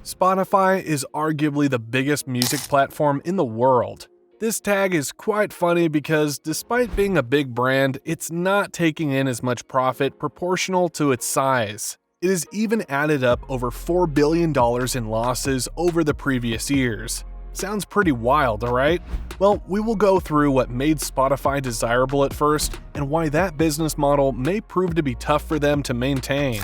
Spotify is arguably the biggest music platform in the world. This tag is quite funny because despite being a big brand, it's not taking in as much profit proportional to its size. It has even added up over $4 billion in losses over the previous years. Sounds pretty wild, alright? Well, we will go through what made Spotify desirable at first and why that business model may prove to be tough for them to maintain.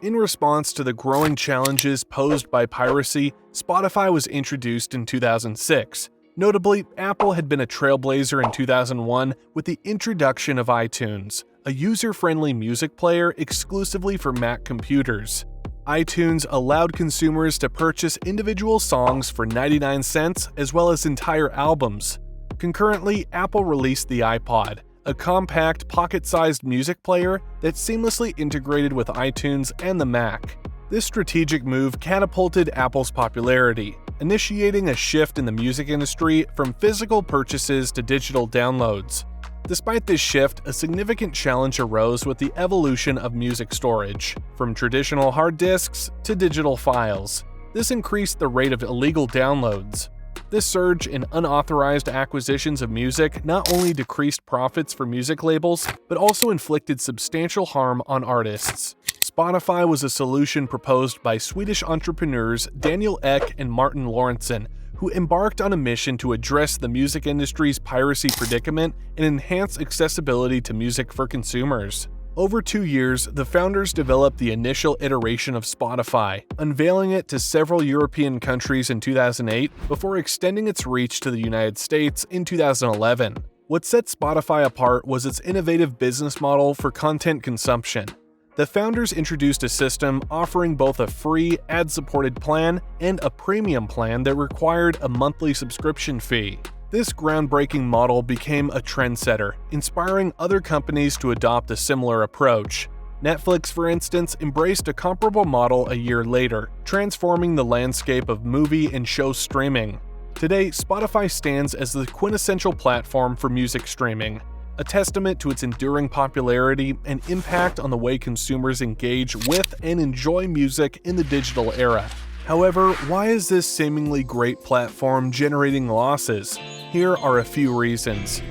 In response to the growing challenges posed by piracy, Spotify was introduced in 2006. Notably, Apple had been a trailblazer in 2001 with the introduction of iTunes, a user-friendly music player exclusively for Mac computers. iTunes allowed consumers to purchase individual songs for 99 cents as well as entire albums. Concurrently, Apple released the iPod, a compact, pocket-sized music player that seamlessly integrated with iTunes and the Mac. This strategic move catapulted Apple's popularity, initiating a shift in the music industry from physical purchases to digital downloads. Despite this shift, a significant challenge arose with the evolution of music storage, from traditional hard disks to digital files. This increased the rate of illegal downloads. This surge in unauthorized acquisitions of music not only decreased profits for music labels, but also inflicted substantial harm on artists. Spotify was a solution proposed by Swedish entrepreneurs Daniel Ek and Martin Lorentzen, who embarked on a mission to address the music industry's piracy predicament and enhance accessibility to music for consumers. Over 2 years, the founders developed the initial iteration of Spotify, unveiling it to several European countries in 2008 before extending its reach to the United States in 2011. What set Spotify apart was its innovative business model for content consumption. The founders introduced a system offering both a free, ad-supported plan and a premium plan that required a monthly subscription fee. This groundbreaking model became a trendsetter, inspiring other companies to adopt a similar approach. Netflix, for instance, embraced a comparable model a year later, transforming the landscape of movie and show streaming. Today, Spotify stands as the quintessential platform for music streaming, a testament to its enduring popularity and impact on the way consumers engage with and enjoy music in the digital era. However, why is this seemingly great platform generating losses? Here are a few reasons.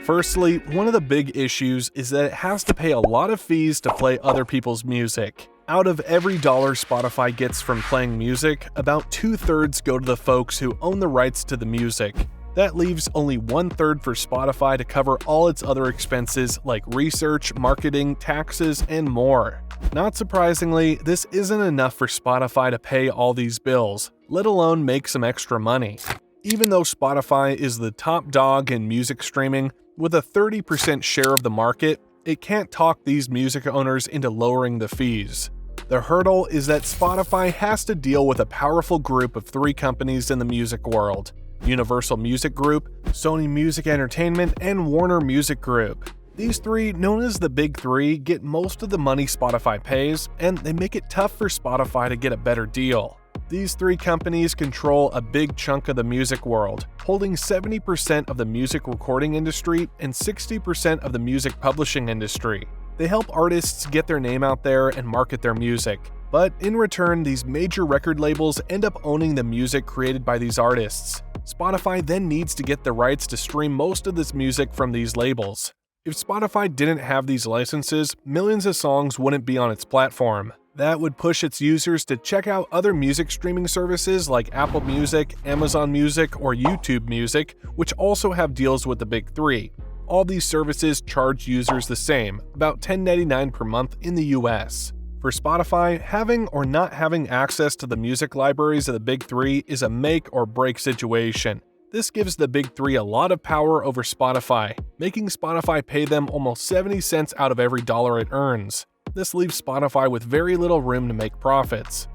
Firstly, one of the big issues is that it has to pay a lot of fees to play other people's music. Out of every dollar Spotify gets from playing music, about 2/3 go to the folks who own the rights to the music. That leaves only 1/3 for Spotify to cover all its other expenses like research, marketing, taxes, and more. Not surprisingly, this isn't enough for Spotify to pay all these bills, let alone make some extra money. Even though Spotify is the top dog in music streaming, with a 30% share of the market, it can't talk these music owners into lowering the fees. The hurdle is that Spotify has to deal with a powerful group of 3 companies in the music world: Universal Music Group, Sony Music Entertainment, and Warner Music Group. These 3, known as the Big 3, get most of the money Spotify pays, and they make it tough for Spotify to get a better deal. These 3 companies control a big chunk of the music world, holding 70% of the music recording industry and 60% of the music publishing industry. They help artists get their name out there and market their music. But in return, these major record labels end up owning the music created by these artists. Spotify then needs to get the rights to stream most of this music from these labels. If Spotify didn't have these licenses, millions of songs wouldn't be on its platform. That would push its users to check out other music streaming services like Apple Music, Amazon Music, or YouTube Music, which also have deals with the Big 3. All these services charge users the same, about $10.99 per month in the US. For Spotify, having or not having access to the music libraries of the Big 3 is a make or break situation. This gives the Big 3 a lot of power over Spotify, making Spotify pay them almost 70 cents out of every dollar it earns. This leaves Spotify with very little room to make profits.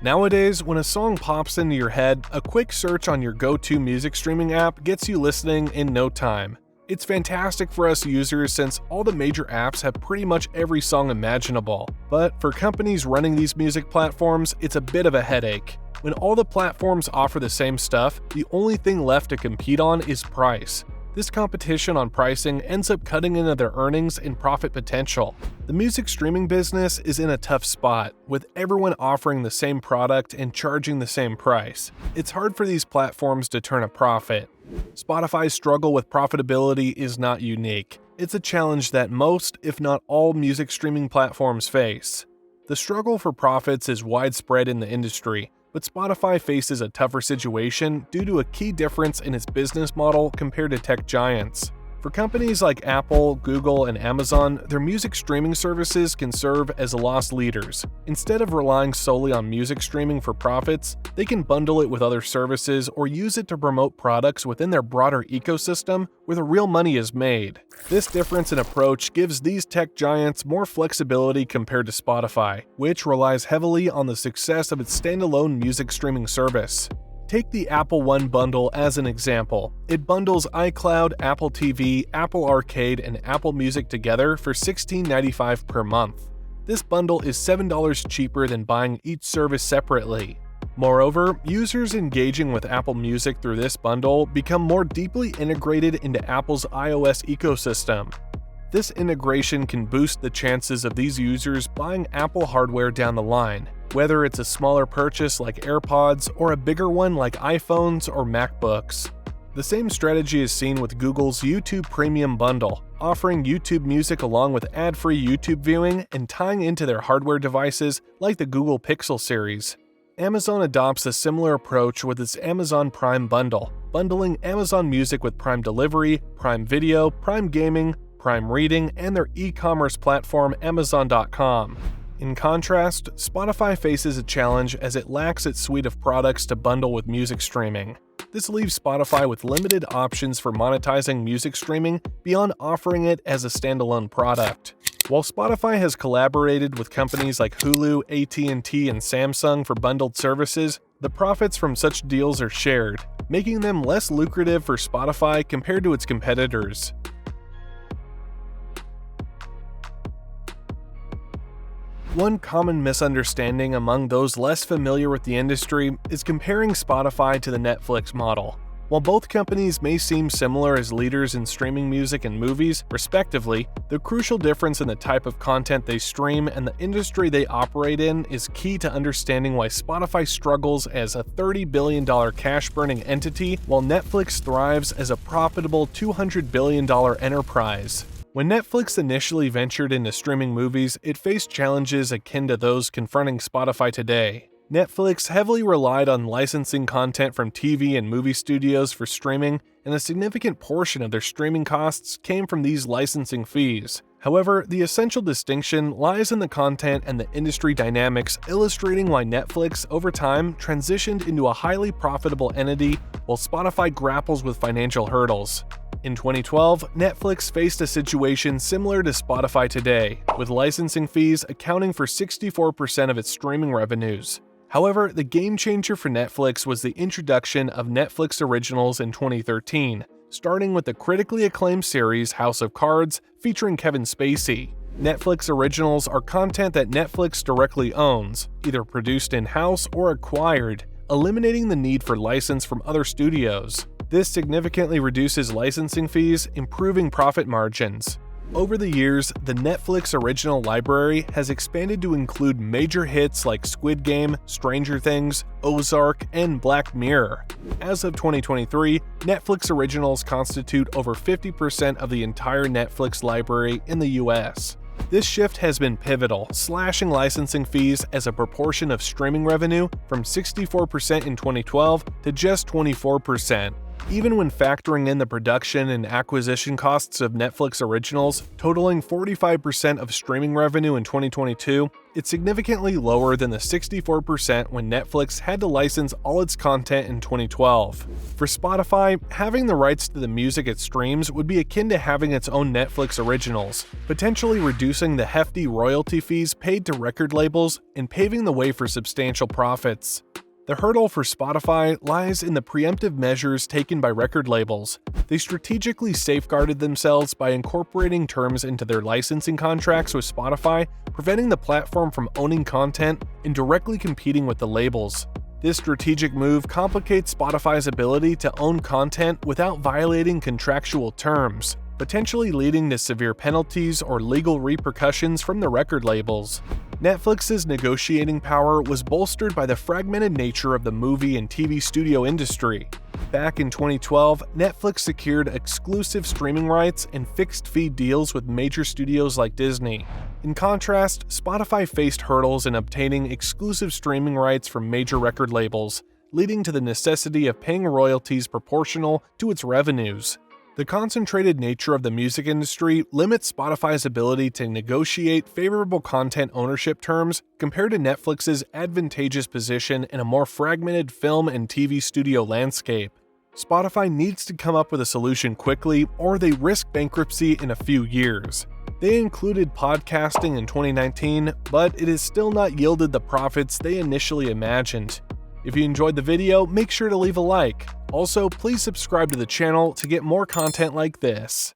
Nowadays, when a song pops into your head, a quick search on your go-to music streaming app gets you listening in no time. It's fantastic for us users since all the major apps have pretty much every song imaginable. But for companies running these music platforms, it's a bit of a headache. When all the platforms offer the same stuff, the only thing left to compete on is price. This competition on pricing ends up cutting into their earnings and profit potential. The music streaming business is in a tough spot, with everyone offering the same product and charging the same price. It's hard for these platforms to turn a profit. Spotify's struggle with profitability is not unique. It's a challenge that most, if not all, music streaming platforms face. The struggle for profits is widespread in the industry, but Spotify faces a tougher situation due to a key difference in its business model compared to tech giants. For companies like Apple, Google, and Amazon, their music streaming services can serve as loss leaders. Instead of relying solely on music streaming for profits, they can bundle it with other services or use it to promote products within their broader ecosystem where the real money is made. This difference in approach gives these tech giants more flexibility compared to Spotify, which relies heavily on the success of its standalone music streaming service. Take the Apple One bundle as an example. It bundles iCloud, Apple TV, Apple Arcade, and Apple Music together for $16.95 per month. This bundle is $7 cheaper than buying each service separately. Moreover, users engaging with Apple Music through this bundle become more deeply integrated into Apple's iOS ecosystem. This integration can boost the chances of these users buying Apple hardware down the line, whether it's a smaller purchase like AirPods or a bigger one like iPhones or MacBooks. The same strategy is seen with Google's YouTube Premium bundle, offering YouTube Music along with ad-free YouTube viewing and tying into their hardware devices like the Google Pixel series. Amazon adopts a similar approach with its Amazon Prime bundle, bundling Amazon Music with Prime Delivery, Prime Video, Prime Gaming, Prime Reading, and their e-commerce platform Amazon.com. In contrast, Spotify faces a challenge as it lacks its suite of products to bundle with music streaming. This leaves Spotify with limited options for monetizing music streaming beyond offering it as a standalone product. While Spotify has collaborated with companies like Hulu, AT&T, and Samsung for bundled services, the profits from such deals are shared, making them less lucrative for Spotify compared to its competitors. One common misunderstanding among those less familiar with the industry is comparing Spotify to the Netflix model. While both companies may seem similar as leaders in streaming music and movies, respectively, the crucial difference in the type of content they stream and the industry they operate in is key to understanding why Spotify struggles as a $30 billion cash-burning entity while Netflix thrives as a profitable $200 billion enterprise. When Netflix initially ventured into streaming movies, it faced challenges akin to those confronting Spotify today. Netflix heavily relied on licensing content from TV and movie studios for streaming, and a significant portion of their streaming costs came from these licensing fees. However, the essential distinction lies in the content and the industry dynamics, illustrating why Netflix, over time, transitioned into a highly profitable entity while Spotify grapples with financial hurdles. In 2012, Netflix faced a situation similar to Spotify today, with licensing fees accounting for 64% of its streaming revenues. However, the game changer for Netflix was the introduction of Netflix Originals in 2013, starting with the critically acclaimed series House of Cards featuring Kevin Spacey. Netflix Originals are content that Netflix directly owns, either produced in-house or acquired, eliminating the need for license from other studios. This significantly reduces licensing fees, improving profit margins. Over the years, the Netflix original library has expanded to include major hits like Squid Game, Stranger Things, Ozark, and Black Mirror. As of 2023, Netflix originals constitute over 50% of the entire Netflix library in the US. This shift has been pivotal, slashing licensing fees as a proportion of streaming revenue from 64% in 2012 to just 24%. Even when factoring in the production and acquisition costs of Netflix originals, totaling 45% of streaming revenue in 2022, it's significantly lower than the 64% when Netflix had to license all its content in 2012. For Spotify, having the rights to the music it streams would be akin to having its own Netflix originals, potentially reducing the hefty royalty fees paid to record labels and paving the way for substantial profits. The hurdle for Spotify lies in the preemptive measures taken by record labels. They strategically safeguarded themselves by incorporating terms into their licensing contracts with Spotify, preventing the platform from owning content and directly competing with the labels. This strategic move complicates Spotify's ability to own content without violating contractual terms, potentially leading to severe penalties or legal repercussions from the record labels. Netflix's negotiating power was bolstered by the fragmented nature of the movie and TV studio industry. Back in 2012, Netflix secured exclusive streaming rights and fixed-fee deals with major studios like Disney. In contrast, Spotify faced hurdles in obtaining exclusive streaming rights from major record labels, leading to the necessity of paying royalties proportional to its revenues. The concentrated nature of the music industry limits Spotify's ability to negotiate favorable content ownership terms compared to Netflix's advantageous position in a more fragmented film and TV studio landscape. Spotify needs to come up with a solution quickly, or they risk bankruptcy in a few years. They included podcasting in 2019, but it has still not yielded the profits they initially imagined. If you enjoyed the video, make sure to leave a like. Also, please subscribe to the channel to get more content like this.